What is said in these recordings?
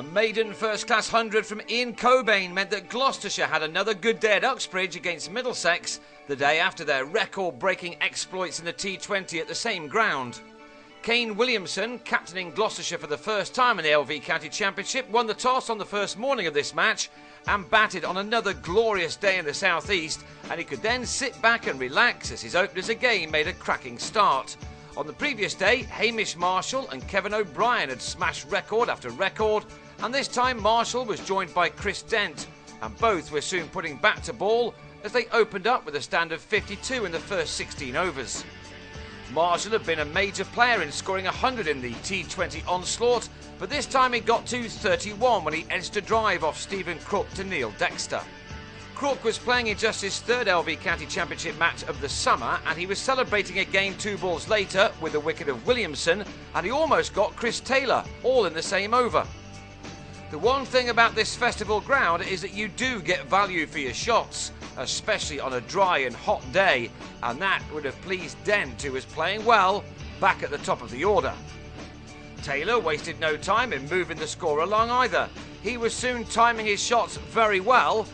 A maiden first-class 100 from Ian Cockbain meant that Gloucestershire had another good day at Uxbridge against Middlesex the day after their record-breaking exploits in the T20 at the same ground. Kane Williamson, captaining Gloucestershire for the first time in the LV County Championship, won the toss on the first morning of this match and batted on another glorious day in the southeast, and he could then sit back and relax as his openers again made a cracking start. On the previous day, Hamish Marshall and Kevin O'Brien had smashed record after record, and this time Marshall was joined by Chris Dent, and both were soon putting bat to ball as they opened up with a stand of 52 in the first 16 overs. Marshall had been a major player in scoring 100 in the T20 onslaught, but this time he got to 31 when he edged a drive off Stephen Crook to Neil Dexter. Crook was playing in just his third LV County Championship match of the summer, and he was celebrating again 2 balls later with a wicket of Williamson, and he almost got Chris Taylor, all in the same over. The one thing about this festival ground is that you do get value for your shots, especially on a dry and hot day, and that would have pleased Dent, who was playing well, back at the top of the order. Taylor wasted no time in moving the score along either. He was soon timing his shots very well,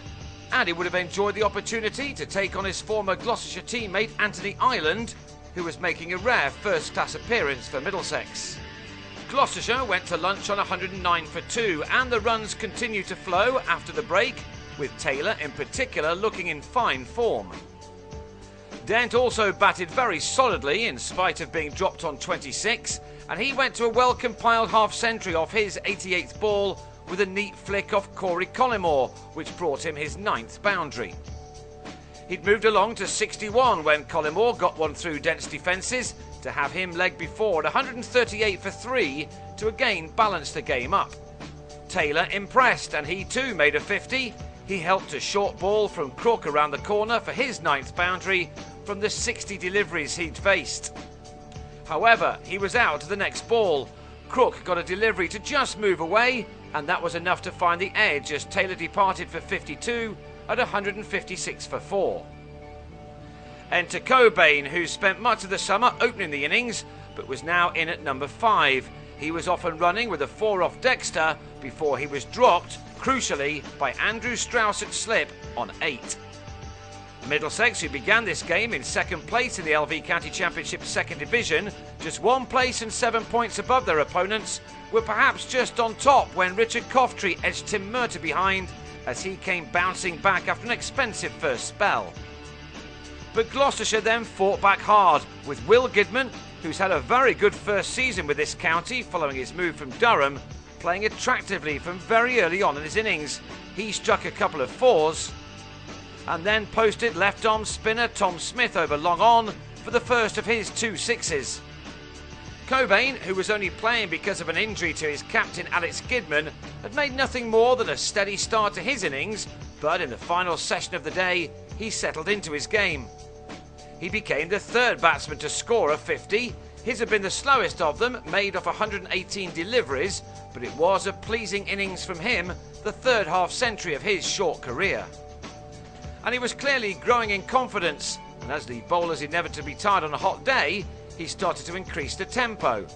and he would have enjoyed the opportunity to take on his former Gloucestershire teammate Anthony Ireland, who was making a rare first-class appearance for Middlesex. Gloucestershire went to lunch on 109 for 2, and the runs continued to flow after the break, with Taylor in particular looking in fine form. Dent also batted very solidly in spite of being dropped on 26, and he went to a well-compiled half-century off his 88th ball with a neat flick off Corey Collymore, which brought him his 9th boundary. He'd moved along to 61 when Collymore got one through Dent's defences to have him leg before at 138 for 3 to again balance the game up. Taylor impressed, and he too made a 50. He helped a short ball from Crook around the corner for his 9th boundary from the 60 deliveries he'd faced. However, he was out to the next ball. Crook got a delivery to just move away, and that was enough to find the edge as Taylor departed for 52 at 156 for 4. Enter Cockbain, who spent much of the summer opening the innings, but was now in at number 5. He was off and running with a 4 off Dexter before he was dropped, crucially, by Andrew Strauss at slip on 8. Middlesex, who began this game in second place in the LV County Championship second division, just 1 place and 7 points above their opponents, were perhaps just on top when Richard Coftree edged Tim Murtagh behind as he came bouncing back after an expensive first spell. But Gloucestershire then fought back hard, with Will Gidman, who's had a very good first season with this county following his move from Durham, playing attractively from very early on in his innings. He struck a couple of 4s and then posted left-arm spinner Tom Smith over long on for the first of his 2 6s. Cockbain, who was only playing because of an injury to his captain Alex Gidman, had made nothing more than a steady start to his innings, but in the final session of the day, he settled into his game. He became the 3rd batsman to score a 50. His had been the slowest of them, made off 118 deliveries, but it was a pleasing innings from him, the 3rd half-century of his short career. And he was clearly growing in confidence, and as the bowlers inevitably tired on a hot day, he started to increase the tempo.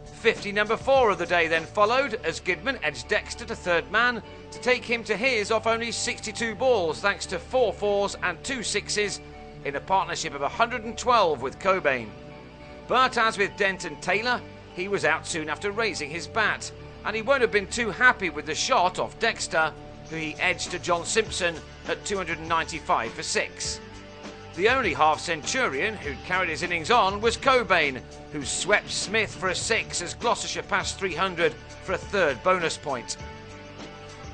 50 number 4 of the day then followed as Gidman edged Dexter to 3rd man to take him to his off only 62 balls thanks to 4 4s and 2 6s in a partnership of 112 with Cockbain. But as with Dent and Taylor, he was out soon after raising his bat, and he won't have been too happy with the shot off Dexter, who he edged to John Simpson at 295 for 6. The only half-centurion who'd carried his innings on was Cockbain, who swept Smith for a 6 as Gloucestershire passed 300 for a 3rd bonus point.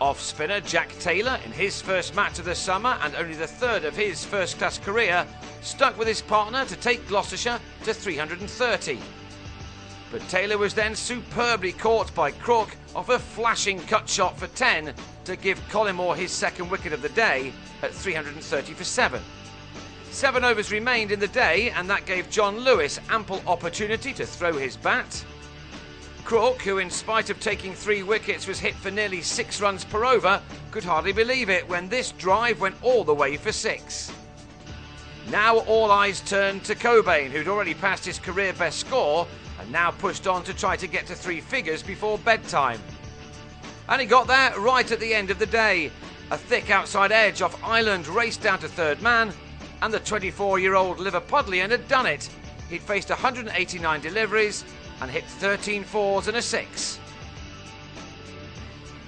Off-spinner Jack Taylor, in his first match of the summer and only the 3rd of his first-class career, stuck with his partner to take Gloucestershire to 330. But Taylor was then superbly caught by Crook off a flashing cut shot for 10 to give Collymore his 2nd wicket of the day at 330 for 7. 7 overs remained in the day, and that gave John Lewis ample opportunity to throw his bat. Crook, who in spite of taking 3 wickets was hit for nearly 6 runs per over, could hardly believe it when this drive went all the way for 6. Now all eyes turned to Cockbain, who'd already passed his career best score and now pushed on to try to get to 3 figures before bedtime. And he got there right at the end of the day. A thick outside edge off Ireland raced down to third man, and the 24-year-old Liverpudlian had done it. He'd faced 189 deliveries and hit 13 fours and a 6.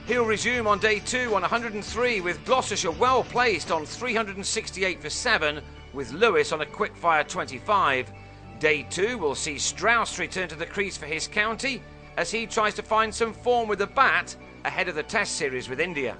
He'll resume on day 2 on 103 with Gloucestershire well placed on 368 for 7 with Lewis on a quick-fire 25. Day 2 will see Strauss return to the crease for his county as he tries to find some form with the bat ahead of the Test series with India.